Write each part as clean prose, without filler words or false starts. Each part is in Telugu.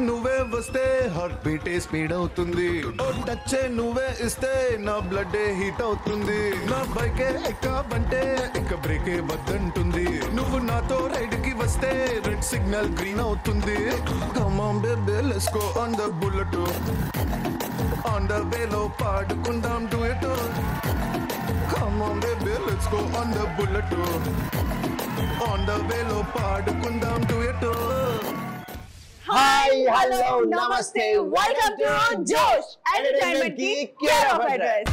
నువ్వే వస్తే హార్ట్ బీట్ స్పీడ్ అవుతుంది. టచ్ నువ్వే ఇస్తే నా బ్లడ్ హీట్ అవుతుంది. నా బైకే ఎక్కావంటే ఇక బ్రేకే వద్దంటుంది. నువ్వు నాతో రైడ్ కి వస్తే రెడ్ సిగ్నల్ గ్రీన్ అవుతుంది. Come on baby let's go on the bullet. On the వేలో పాడుకుందాం duet. Come on baby let's go on the bullet. On the వేలో పాడుకుందాం డ్యూయెట్. Hi, hello, namaste. Welcome to Josh Entertainment की care of address.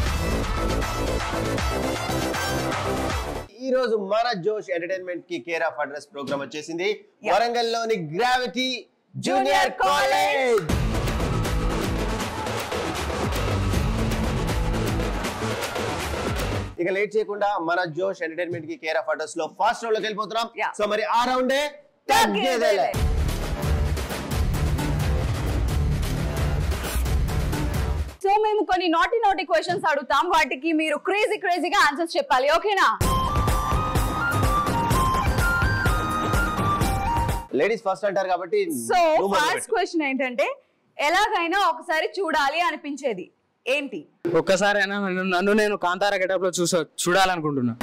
ఈ రోజు మన జోష్ ఎంటర్టైన్మెంట్ కి కేర్ ఆఫ్ అడ్రస్ ప్రోగ్రామ్ వచ్చేసింది వరంగల్ లోని గ్రావిటీ జూనియర్ కాలేజ్. ఇక లేట్ చేయకుండా మన జోష్ ఎంటర్టైన్మెంట్ కి కేర్ ఆఫ్ అడ్రస్ లో ఫస్ట్ రౌండ్ లోకి వెళ్ళిపోతున్నాం. సో మరి ఆ రౌండే తగ్గేదేలే. సో మేము కొన్ని నాటి క్వశ్చన్స్ అడుగుతాం, వాటికి మీరు క్రేజీగా ఆన్సర్స్ చెప్పాలి. ఓకేనా? లేడీస్ ఫస్ట్ అంటారు కాబట్టి సో ఫస్ట్ క్వశ్చన్ ఏంటంటే, ఎలాగైనా ఒకసారి చూడాలి అనిపించేది ఏంటి? ఒక్కసారైనా నన్ను నేను కాంతార గెటప్ లో చూడాలనుకుంటున్నా.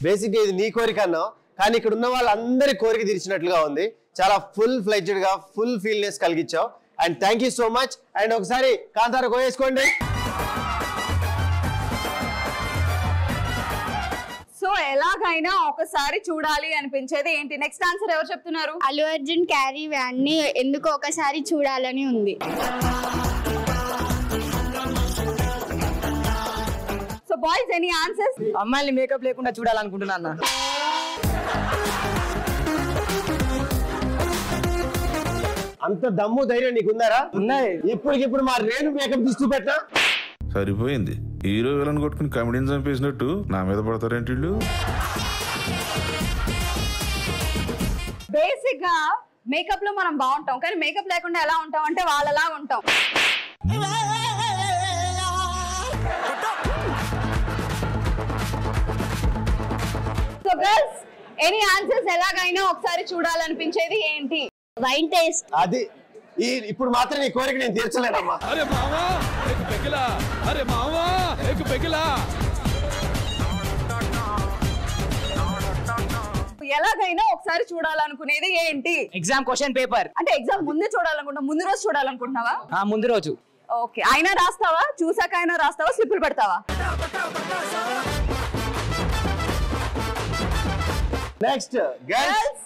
బేసిక్ గా ఇది నీ కోరిక అన్నావు, కానీ ఇక్కడ ఉన్న వాళ్ళందరి కోరిక తీర్చినట్లుగా ఉంది. చాలా ఫుల్ ఫ్లెడ్జ్డ్ గా ఫుల్ ఫీల్నెస్ కలిగించావు. And thank you so much. And ఒకసారి కాంతార కోయేసుకోండి. సో ఎలాగైనా ఒకసారి చూడాలి అనిపించేది ఏంటి? నెక్స్ట్ ఆన్సర్ ఎవరు చెప్తున్నారు? అల్లు అర్జున్ క్యారీ వ్యాన్ ని ఎందుకు ఒకసారి చూడాలని ఉంది. So boys, any answers? అమ్మాయిని మేకప్ లేకుండా చూడాలనుకుంటున్నా అన్న. అంత దమ్ము ధైర్యం నీకుందారా? ఉన్నాయి. ఇప్పటికిప్పుడు మా రేణు మేకప్ తీస్తూ పెట్టా సరిపోయింది. హీరో విలన్ కొట్టుకుని కమెడీని చంపేసినట్టు నా మీద పడతారేంటి వీళ్ళు? బేసిక్ గా మేకప్ లో మనం బాగుంటాం, కానీ మేకప్ లేకుండా ఎలా ఉంటాం అంటే వాళ్ళలా ఉంటాం. So girls, any answers? ఎలాగైనా ఒకసారి చూడాలనిపించేది ఏంటి? Wine taste. అది ఇప్పుడు మాత్రం నీ కోరిక నేను తీర్చలేనమ్మా. ఎలాగైనా ఒకసారి చూడాలనుకునేది ఏంటి? Exam question paper. అంటే ఎగ్జామ్ ముందే చూడాలనుకుంటా, ముందు రోజు చూడాలనుకుంటున్నావా? ముందు రోజు. ఓకే, అయినా రాస్తావా? చూసాక అయినా రాస్తావా? స్లిప్పులు పెడతావా? నెక్స్ట్ గర్ల్స్,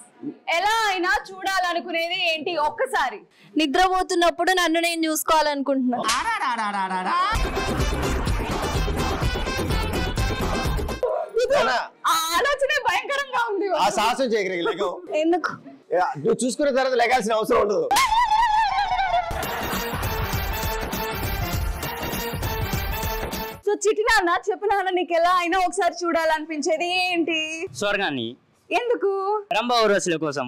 ఎలా అయినా చూడాలనుకునేది ఏంటి? ఒక్కసారి నిద్రపోతున్నప్పుడు నన్ను నేను చూసుకోవాలనుకుంటున్నా. ఆలోచనే భయంకరంగా ఉంది. ఆ సాహసం చేయగలిగ ఎందుకు? నువ్వు చూసుకున్న తర్వాత లెగాల్సిన అవసరం ఉండదు. సో చిట్టినాన్న, చెప్పినాన్న, నీకు ఎలా అయినా ఒకసారి చూడాలనిపించేది ఏంటి? స్వర్గాన్ని. ఎందుకు? రంభ ఊర్వశుల కోసం.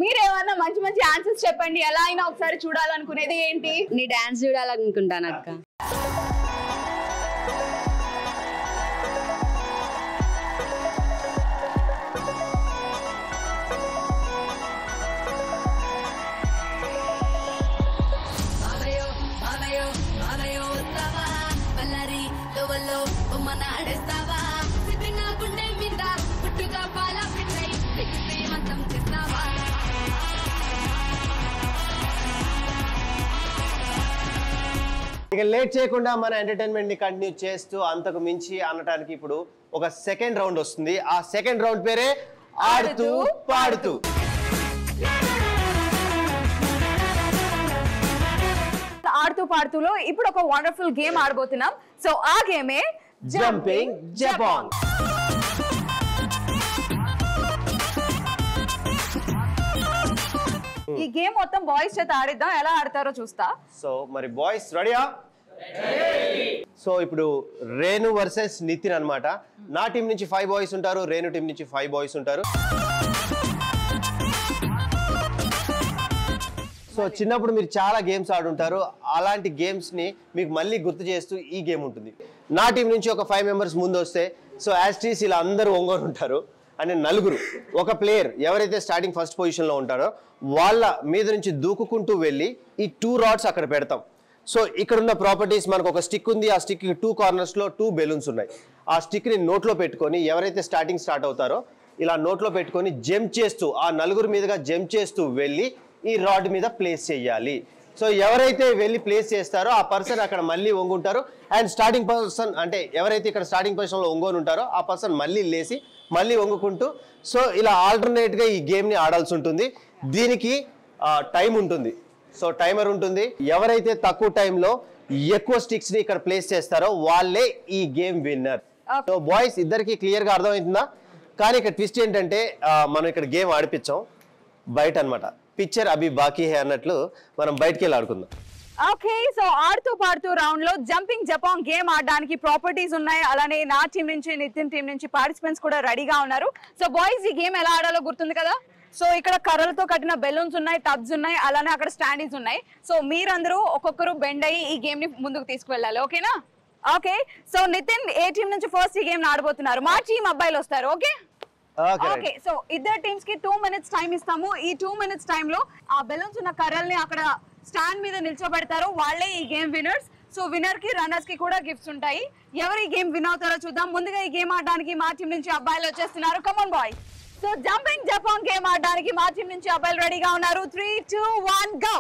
మీరేమన్నా మంచి మంచి ఆన్సర్స్ చెప్పండి. ఎలా అయినా ఒకసారి చూడాలనుకునేది ఏంటి? నీ డాన్స్ చూడాలనుకుంటాను అక్క. ఇక లేట్ చేయకుండా మన ఎంటర్టైన్మెంట్ ని కంటిన్యూ చేస్తూ అంతకు మించి అనటానికి ఇప్పుడు ఒక సెకండ్ రౌండ్ వస్తుంది. ఆ సెకండ్ రౌండ్ పేరే ఆడుతూ పాడుతూ. ఆడుతూ పాడుతూలో ఇప్పుడు ఒక వండర్ఫుల్ గేమ్ ఆడబోతున్నాం. సో ఆ గేమే జంపింగ్ జపాంగ్. ఈ గేమ్ మొత్తం బాయ్స్ చేత ఆడిద్దాం. ఎలా ఆడతారో చూస్తా. సో మరి బాయ్స్ రెడీయా? సో ఇప్పుడు రేణు వర్సెస్ నితిన్ అన్నమాట. నా టీం నుంచి 5 బాయ్స్ ఉంటారు, రేణు టీం నుంచి 5 బాయ్స్ ఉంటారు. సో చిన్నప్పుడు మీరు చాలా గేమ్స్ ఆడుంటారు. అలాంటి గేమ్స్ ని మీకు మళ్ళీ గుర్తు చేస్తూ ఈ గేమ్ ఉంటుంది. నా టీం నుంచి ఒక 5 మెంబర్స్ ముందు వస్తే సో యాస్టీస్ ఇలా అందరూ ఒంగోలు ఉంటారు. అంటే నలుగురు, ఒక ప్లేయర్ ఎవరైతే స్టార్టింగ్ ఫస్ట్ పొజిషన్లో ఉంటారో వాళ్ళ మీద నుంచి దూకుకుంటూ వెళ్ళి ఈ 2 రాడ్స్ అక్కడ పెడతాం. సో ఇక్కడ ఉన్న ప్రాపర్టీస్, మనకు ఒక స్టిక్ ఉంది. ఆ స్టిక్ 2 కార్నర్స్లో 2 బెలూన్స్ ఉన్నాయి. ఆ స్టిక్ని నోట్లో పెట్టుకొని ఎవరైతే స్టార్ట్ అవుతారో ఇలా నోట్లో పెట్టుకొని జంప్ చేస్తూ ఆ నలుగురు మీదుగా జంప్ చేస్తూ వెళ్ళి ఈ రాడ్ మీద ప్లేస్ చేయాలి. సో ఎవరైతే వెళ్ళి ప్లేస్ చేస్తారో ఆ పర్సన్ అక్కడ మళ్ళీ వంగుంటారు. అండ్ స్టార్టింగ్ పర్సన్ అంటే ఎవరైతే ఇక్కడ స్టార్టింగ్ పొజిషన్లో ఒంగోని ఉంటారో ఆ పర్సన్ మళ్ళీ లేచి మళ్ళీ వంగుకుంటూ సో ఇలా ఆల్టర్నేట్గా ఈ గేమ్ని ఆడాల్సి ఉంటుంది. దీనికి టైం ఉంటుంది. సో టైమర్ ఉంటుంది. ఎవరైతే తక్కువ టైంలో ఎక్కువ స్టిక్స్ ని ఇక్కడ ప్లేస్ చేస్తారో వాళ్ళే ఈ గేమ్ విన్నర్. సో బాయ్స్ ఇద్దరికి క్లియర్ గా అర్థమవుతుందా? కానీ ఇక్కడ ట్విస్ట్ ఏంటంటే మనం ఇక్కడ గేమ్ ఆడిపించాం బయట అన్నమాట. పిక్చర్ అభి బాకీ హే అన్నట్లు మనం బయటకి వెళ్ళి ఆడుకుందాం. ఓకే, సో ఆడుతూ పాడుతూ రౌండ్ లో జంపింగ్ జపాంగ్ గేమ్ ఆడడానికి ప్రాపర్టీస్ ఉన్నాయి. అలానే నా టీం నుంచి నితిన్ టీం నుంచి పార్టిసిపెంట్స్ కూడా రెడీగా ఉన్నారు. సో బాయ్స్ ఈ గేమ్ ఎలా ఆడాలో గుర్తుంది కదా? సో ఇక్కడ కర్రలతో కట్టిన బెలూన్స్ ఉన్నాయి, టబ్స్ ఉన్నాయి, అలానే అక్కడ స్టాండీస్ ఉన్నాయి. సో మీరందరూ ఒక్కొక్కరు బెండ్ అయ్యి ఈ గేమ్ ని ముందుకు తీసుకువెళ్ళాలి. ఓకేనా? ఓకే, సో నితిన్ ఏ టీం నుంచి ఫస్ట్ ఈ గేమ్ ఆడబోతున్నారు? మా టీం అబ్బాయిలు వస్తారు. ఓకే ఓకే, సో ఇద్దరు టీమ్స్ కి 2 minutes టైం ఇస్తాము. ఈ 2 minutes టైంలో ఆ బెలూన్స్ ఉన్న కర్రల్ని అక్కడ స్టాండ్ మీద నిల్చోబెడతారు. వాళ్ళే ఈ గేమ్ విన్నర్స్. సో విన్నర్ కి రన్నర్స్ కి కూడా గిఫ్ట్స్ ఉంటాయి. ఎవరు ఈ గేమ్ విన్ అవుతారో చూద్దాం. ముందుగా ఈ గేమ్ ఆడడానికి మా టీం నుంచి అబ్బాయిలు వచ్చేస్తున్నారు. Come on boy. సో జంపింగ్ జపాంగ్ గేమ్ ఆడడానికి మా టీం నుంచి అబ్బాయిలు రెడీగా ఉన్నారు. 3, 2, 1 గో.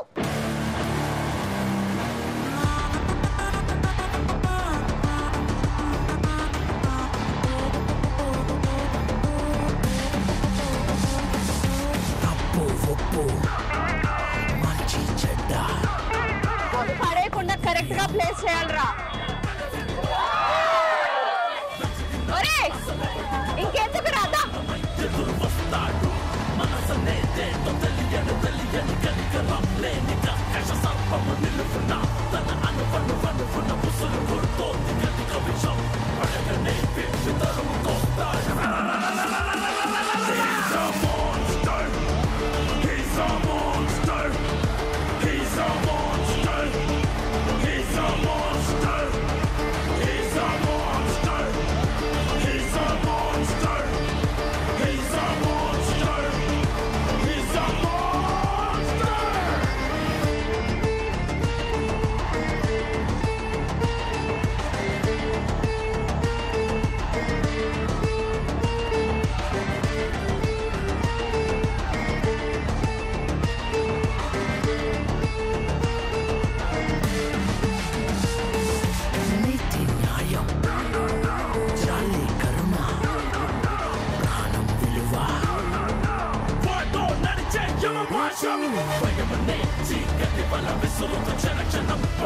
పడేయకుండా కరెక్ట్ గా ప్లేస్ చేయాలరా. ఇంకెందుకు రాదా?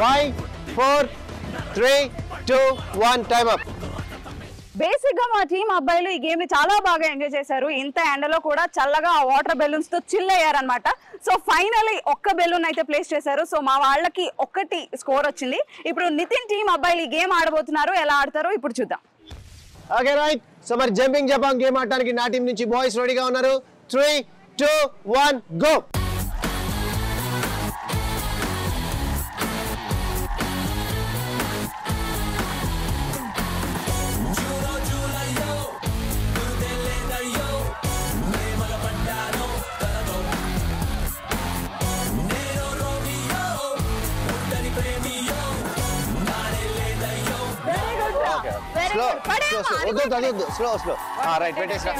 Five, 4, 3, 2, 1 time up. బేసిక్ గా మా టీం అబ్బాయిలు ఈ గేమ్ ని చాలా బాగా ఎంజాయ్ చేశారు. ఇంత ఎండలో కూడా చల్లగా ఆ వాటర్ బెలూన్స్ తో చిల్ అయ్యారనమాట. సో ఫైనల్లీ ఒక్క బెలూన్ అయితే ప్లేస్ చేశారు. సో మా వాళ్ళకి 1 స్కోర్ వచ్చింది. ఇప్పుడు నితిన్ టీం అబ్బాయిలు ఈ గేమ్ ఆడబోతున్నారు. ఎలా ఆడతారో ఇప్పుడు చూద్దాం. Okay right. సో మరి జంపింగ్ జపాంగ్ గేమ్ ఆడడానికి నా టీం నుంచి బాయ్స్ రెడీగా ఉన్నారు. 3, 2 1 go. Slow. Right, పెట్టేసా.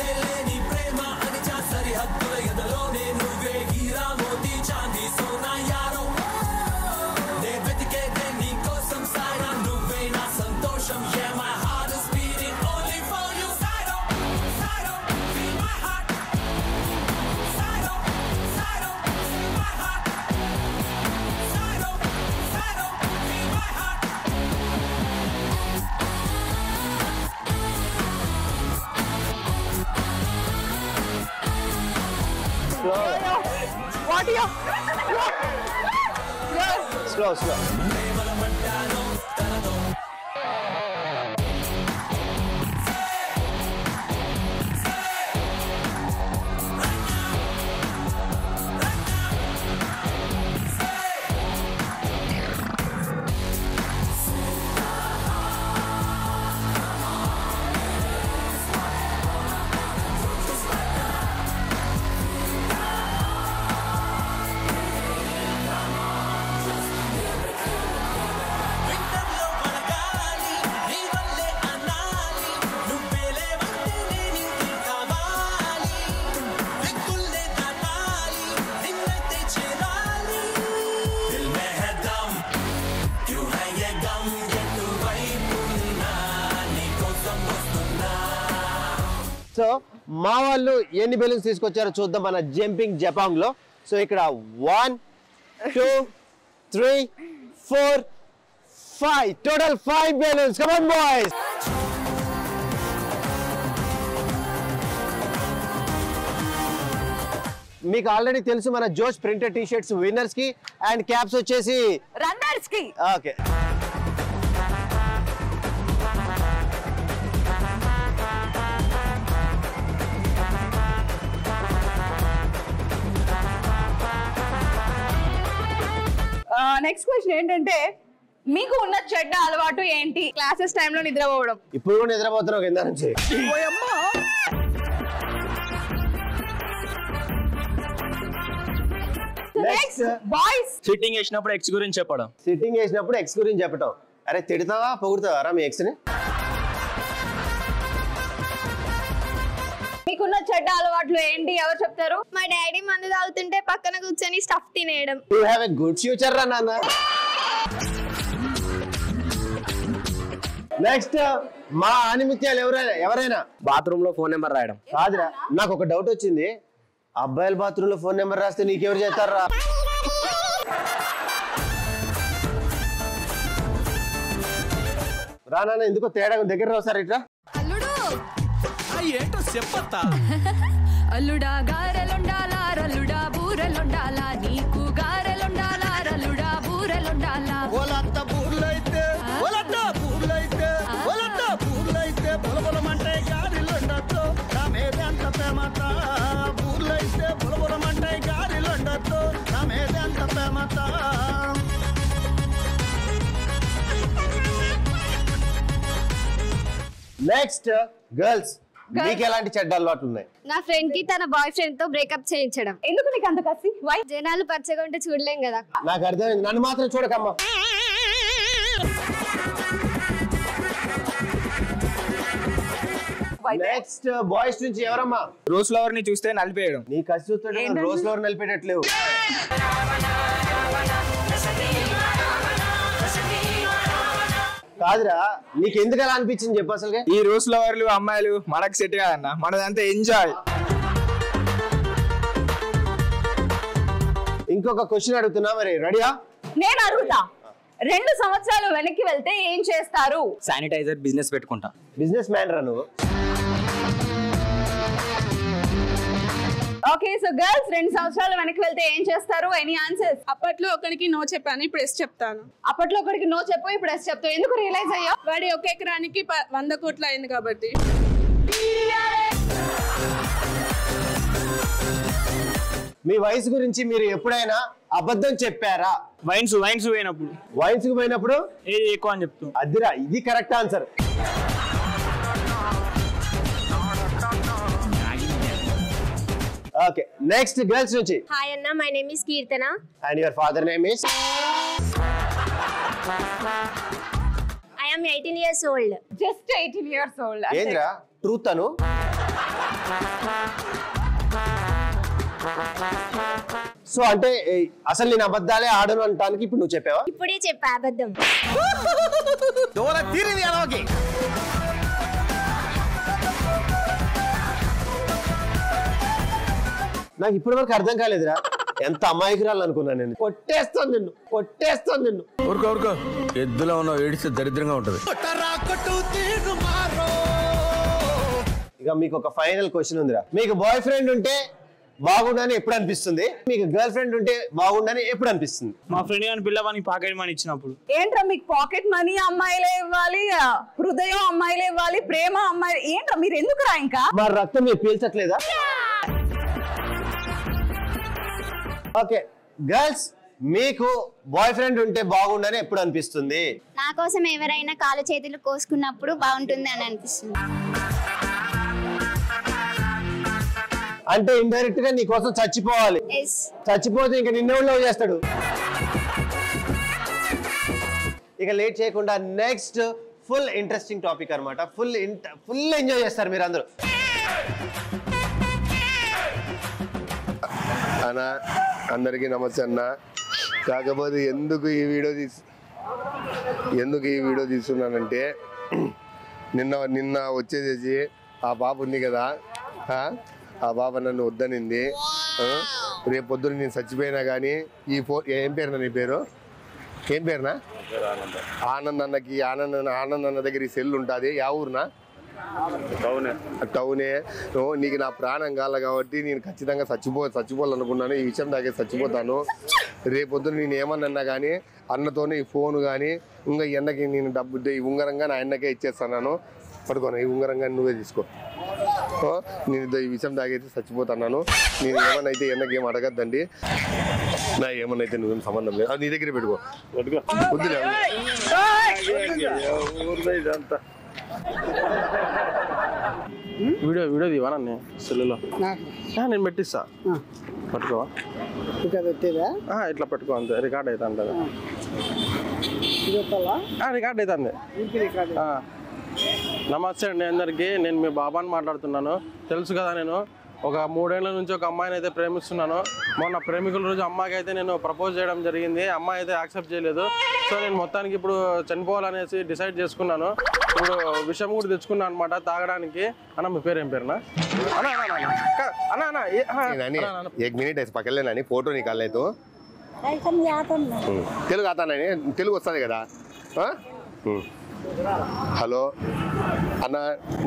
What you? Slow. సో మా వాళ్ళు ఎన్ని బెలూన్స్ తీసుకొచ్చారో చూద్దాం మన జంపింగ్ జపాంగ్ లో. సో ఇక్కడ 1 2 3 4 5 total 5 balloons. Come on boys. మీకు ఆల్రెడీ తెలుసు మన జోష్ ప్రింటెడ్ టీ షర్ట్స్ విన్నర్స్ కి అండ్ క్యాప్స్ వచ్చేసి రన్నర్స్ కి. ఓకే నెక్స్ట్ క్వశ్చన్ ఏంటంటే మీకు ఉన్న చెడ్డ అలవాటు ఏంటి? క్లాసెస్ టైంలో నిద్రపోవడం. ఇప్పుడు కూడా నిద్రపోతున్నావు కింద నుంచి. నెక్స్ట్ బాయ్స్ సిట్టింగ్ వేసినప్పుడు ఎక్స్ గురించి చెప్పడం. సిట్టింగ్ వేసినప్పుడు ఎక్స్ గురించి చెప్పటం. అరే తిడతావా పొగుడుతావా రా మీ ఎక్స్ ని? మీకున్న చెడ్డ అలవాట్లు ఏంటి? ఎవరు చెప్తారు? మా డాడీ మందు తాగుతుంటే పక్కన కూర్చొని స్టఫ్ తినేయడం. You have a good future రా నాన్న. నెక్స్ట్ మా ఆనిమిత్యాలు ఎవరైనా బాత్రూమ్ లో ఫోన్ నెంబర్ రాయడం. కాదురా, నాకు ఒక డౌట్ వచ్చింది. అబ్బాయిల బాత్రూమ్ లో ఫోన్ నెంబర్ రాస్తే నీకెవరు చేస్తారా? రా నాన్న, ఎందుకో తేడా దగ్గర రావు ఇట్లా. ఏంటో చెప్పత్తా. అల్లుడా గారెలుండాలా రల్లుడా బూరెలుండాలా నీకు గారెలుండాలా రల్లుడా బూరెలుండాలా. ఓలత్త బూర్లైతే బులబులమంటే గారిలుండొచ్చు నా మీద ఎంత ప్రేమత. బూర్లైతే బులబులమంటే గారిలుండొచ్చు నా మీద ఎంత ప్రేమత. నెక్స్ట్ గర్ల్స్, మీకు ఎలాంటి చెడ్డ అలవాట్లు ఉన్నాయి? నా ఫ్రెండ్ కి తన బాయ్ ఫ్రెండ్ తో బ్రేకప్ చేయించడం. ఎందుకు నీకు అంత కసి? వై? జనాలు పచ్చగా ఉంటే చూడలేం కదా. నాకు అర్థమైంది, నన్ను మాత్రం చూడకమ్మా. నెక్స్ట్ బాయ్స్ నుంచి ఎవరమ్మా? రోజ్ ఫ్లవర్ ని చూస్తే నలిపేయడం. నీ కసి చూస్తుంటే రోజ్ ఫ్లవర్ నలిపేటట్లేవు. కాదురా, నీకు ఎందుకు అలా అనిపించింది చెప్పు అసలు. ఈ రోజ్ ఫ్లవర్లు అమ్మాయిలు మనకు సెట్ కాదన్న, మనదంతా ఎంజాయ్. ఇంకొక క్వశ్చన్ అడుగుతున్నా, మరి రెడీయా? నేను అడుగుతా. 2 సంవత్సరాలు వెనక్కి వెళ్తే ఏం చేస్తారు? శానిటైజర్ బిజినెస్ పెట్టుకుంటా. బిజినెస్ మ్యాన్ రా నువ్వు. ఓకే, సో గర్ల్స్ 2 సంవత్సరాలు వెనక్కి వెళ్తే ఏం చేస్తారు? Any answers? అప్పట్లో ఒకరికి నో చెప్పాను, ఇప్పుడు ఎస్ చెప్తాను. అప్పట్లో ఒకరికి నో చెప్పు, ఇప్పుడు ఎస్ చెప్తావు. ఎందుకు రియలైజ్ అయ్యా? వాడి ఒక ఎకరానికి 100 కోట్లు అయింది కాబట్టి. మీ వయసు గురించి మీరు ఎప్పుడైనా అబద్ధం చెప్పారా? వైన్స్ పోయినప్పుడు. వైన్స్ కు పోయినప్పుడు ఏది ఎక్కువ అని చెప్తాం. అదిరా, ఇది correct answer. Okay, next girls నుంచి. హాయ్ అన్న, my name is Keerthana. And your father name is? I am 18 years old. Just 18 years old. ఏంద్రా ట్రూత్ అను? సో అంటే అసలు నేను అబద్ధాలే ఆడను అంటానికి ఇప్పుడు నువ్వు చెప్పావా? ఇప్పుడే చెప్పా అబద్ధం. నాకు ఇప్పటి వరకు అర్థం కాలేదురా, ఎంత అమాయకురాలు అనుకున్నాను నేను. కొట్టేస్తాను నిన్ను. ఊరుకో ఎద్దులో ఉన్న ఏడిస్తే దరిద్రంగా ఉంటది. ఇక మీకు ఒక ఫైనల్ క్వశ్చన్ ఉందిరా. మీకు బాయ్ ఫ్రెండ్ ఉంటే బాగుండని ఎప్పుడు అనిపిస్తుంది? మీకు గర్ల్ ఫ్రెండ్ ఉంటే బాగుండని ఎప్పుడు అనిపిస్తుంది? మా ఫ్రెండ్ గాని పిల్లవాని పాకెట్ మనీ ఇచ్చినప్పుడు. ఏంట్రా మీకు పాకెట్ మనీ అమ్మాయిలే ఇవ్వాలి, హృదయం అమ్మాయిలే ఇవ్వాలి, ప్రేమ అమ్మాయి ఏంట్రా మీరు ఎందుకు రా? ఇంకా మా రక్తం మీరు పీల్చట్లేదా? ఓకే గర్ల్స్, మీకు బాయ్ ఫ్రెండ్ ఉంటే బాగుండని ఎప్పుడు అనిపిస్తుంది? నా కోసం ఎవరైనా కాలు చేతులు కోసుకున్నప్పుడు బాగుంటుంది అని అనిపిస్తుంది. అంటే ఇండైరెక్ట్ గా నీ కోసం చచ్చిపోవాలి. చచ్చిపోతే ఇంకా నిన్నే లవ్ చేస్తాడు. ఇక లేట్ చేయకుండా నెక్స్ట్ ఫుల్ ఇంట్రెస్టింగ్ టాపిక్ అన్నమాట. ఫుల్ ఎంజాయ్ చేస్తారు మీరు అందరూ. అన్న అందరికీ నమస్తే అన్న. కాకపోతే ఎందుకు ఈ వీడియో తీస్తున్నానంటే నిన్న వచ్చేసేసి ఆ పాప ఉంది కదా, ఆ పాప నన్ను వద్దనింది. రేపు పొద్దున్న నేను చచ్చిపోయినా కానీ ఈ ఏం పేరునా నీ పేరు? ఏం పేరునా? ఆనంద్ అన్న దగ్గర ఈ సెల్ ఉంటుంది. యా ఊరునా? టౌనే. నీకు నా ప్రాణం కాల కాబట్టి నేను ఖచ్చితంగా చచ్చిపోవాలనుకున్నాను. ఈ విషయం దాకే చచ్చిపోతాను. రేపొద్దున నేను ఏమన్నా కానీ అన్నతోనే ఈ ఫోన్ కానీ ఇంకా ఎన్నకి నేను డబ్బు ఈ ఉంగరంగా నా అన్నకే ఇచ్చేస్తాను. పడుకోను, ఈ ఉంగరంగా నువ్వే తీసుకో. నేను ఈ విషయం దాగైతే చచ్చిపోతున్నాను. నేను ఏమన్నైతే ఎన్నకి ఏం అడగద్దండి. నా ఏమన్నైతే నువ్వేం సంబంధం లేదు. నీ దగ్గర పెట్టుకో. వద్దులే ఇదంతా. వీడియో దివానండి సెల్లులో నేను పెట్టిస్తా. పట్టుకో, ఇట్లా పట్టుకో, అంతే రికార్డ్ అవుతుంది. రికార్డ్ అవుతుంది. నమస్తే అండి అందరికీ. నేను మీ బాబాని మాట్లాడుతున్నాను. తెలుసు కదా, నేను ఒక 3 ఏళ్ల నుంచి ఒక అమ్మాయిని అయితే ప్రేమిస్తున్నాను. మొన్న ప్రేమికుల రోజు అమ్మాయికి అయితే నేను ప్రపోజ్ చేయడం జరిగింది. అమ్మాయి అయితే యాక్సెప్ట్ చేయలేదు. సో నేను మొత్తానికి ఇప్పుడు చనిపోవాలనేసి డిసైడ్ చేసుకున్నాను. ఇప్పుడు విషయం కూడా తెచ్చుకున్నాను అనమాట తాగడానికి. అన్న మీ పేరు ఏం పేరునా? ఫోటో నీ కాలేదు. తెలుగు ఆతానని తెలుగు వస్తుంది కదా. హలో అన్న,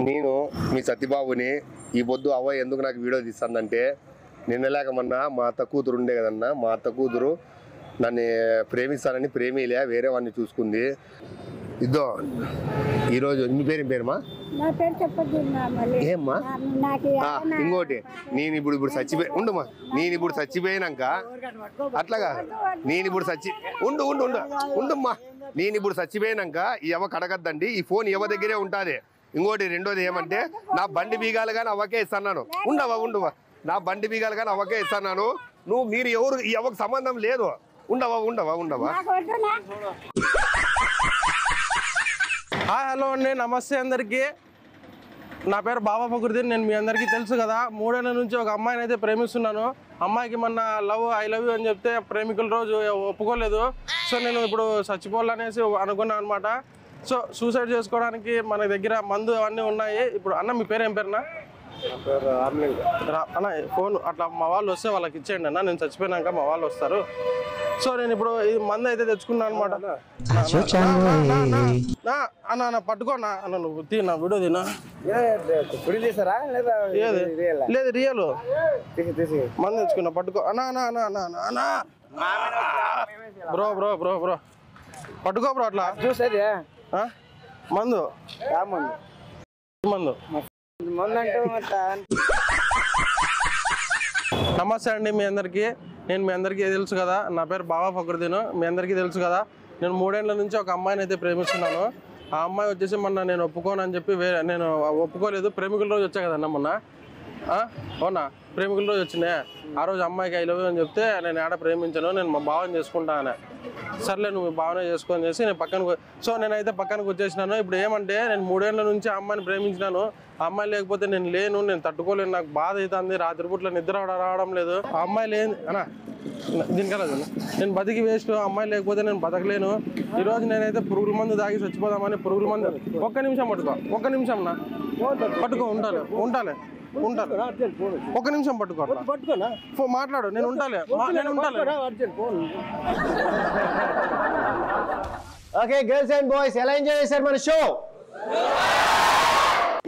నేను మీ సత్యబాబుని. ఈ పొద్దు అవ్వ ఎందుకు నాకు వీడియో తీస్తుందంటే, నిన్నలేకమన్నా మా అత్త కూతురు ఉండే కదన్నా, మా అత్త కూతురు నన్ను ప్రేమిస్తానని ప్రేమిలే వేరే వాడిని చూసుకుంది. ఇద్దో ఈరోజు మీ పేరు పేరుమా? ఏమ్మా? ఇంకోటి, నేను ఇప్పుడు ఉండమ్మా. నేను ఇప్పుడు చచ్చిపోయినాక అట్లాగా ఉండమ్మా. నేను ఇప్పుడు చచ్చిపోయినాక ఈ అవ్వ కడగద్దండి. ఈ ఫోన్ ఎవ దగ్గరే ఉంటుంది. ఇంకోటి రెండోది ఏమంటే, నా బండి బీగాలు కానీ అవ్వకే ఇస్తున్నాను. ఉండవా నా బండి బీగాలు కానీ అవ్వకే ఇస్తున్నాను. మీరు ఎవరు ఈ అవ్వకు సంబంధం లేదు. ఉండవా. హాయ్ హలో అండి, నమస్తే అందరికీ. నా పేరు బాబా ఫక్రుద్దీన్. నేను మీ అందరికీ తెలుసు కదా, 3 ఏళ్ల నుంచి ఒక అమ్మాయిని అయితే ప్రేమిస్తున్నాను. అమ్మాయికి మొన్న ఐ లవ్ యూ అని చెప్తే ప్రేమికుల రోజు ఒప్పుకోలేదు. సో నేను ఇప్పుడు చచ్చిపోవాలనేసి అనుకున్నాను అనమాట. సో సూసైడ్ చేసుకోవడానికి మన దగ్గర మందు అవన్నీ ఉన్నాయి. ఇప్పుడు అన్న మీ పేరు ఏం పేరునా? అన్న ఫోన్ అట్లా మా వాళ్ళు వస్తే వాళ్ళకి ఇచ్చేయండి అన్న. నేను చచ్చిపోయినాక మా వాళ్ళు వస్తారు. సో నేను ఇప్పుడు ఇది మందు అయితే తెచ్చుకున్నాను అనమాట. అన్న పట్టుకోనా అన్న, నువ్వు నా వీడియో తినా. లేదు రియల్ మందు తెచ్చుకున్నా, పట్టుకో అన్న. బ్రో పట్టుకో బ్రో. అట్లా చూసేది మందు నమస్తే అండి మీ అందరికీ. నేను మీ అందరికీ తెలుసు కదా, నా పేరు బాబా ఫక్రుద్దీన్. మీ అందరికీ తెలుసు కదా, నేను 3 ఏళ్ల నుంచి ఒక అమ్మాయిని అయితే ప్రేమిస్తున్నాను. ఆ అమ్మాయి వచ్చేసి మొన్న నేను ఒప్పుకోను అని చెప్పి నేను ఒప్పుకోలేదు. ప్రేమికుల రోజు వచ్చా కదన్నా మొన్న. అవునా, ప్రేమికుల రోజు వచ్చినాయి. ఆ రోజు అమ్మాయికి ఐ లవ్ యూ అని చెప్తే నేను ఏడ ప్రేమించాను, నేను మా బావని చేసుకుంటా అని. సర్లే నువ్వు బావనే చేసుకొని చేసి నేను నేనైతే పక్కనకు వచ్చేసినాను. ఇప్పుడు ఏమంటే నేను 3 ఏళ్ల నుంచి ఆ అమ్మాయిని ప్రేమించినాను. ఆ అమ్మాయి లేకపోతే నేను లేను, నేను తట్టుకోలేను, నాకు బాధ అవుతుంది. రాత్రిపూట్ల నిద్ర రావడం లేదు. ఆ అమ్మాయి లేదు అన్నా, దీనికన్నా నేను బతికి వేస్ట్. అమ్మాయి లేకపోతే నేను బతకలేను. ఈరోజు నేనైతే పురుగుల మందు దాగి చచ్చిపోదామని ఒక్క నిమిషం పట్టుకో, ఒక్క నిమిషం నా పట్టుకో, ఉంటాలే ఒక్క నిమిషం పట్టుకో, మాట్లాడు, నేను ఉంటాలే. ఓకే గర్ల్స్ అండ్ బాయ్స్, ఎలా ఎంజాయ్ చేశారు మన షో?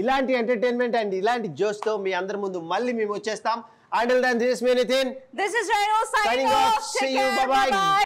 ఇలాంటి ఎంటర్టైన్మెంట్ అండ్ ఇలాంటి జోష్ తో మీ అందరి ముందు మళ్ళీ మేము వచ్చేస్తాం. Until then, this is me, Nitin. This is Reno signing off. See you. Bye-bye.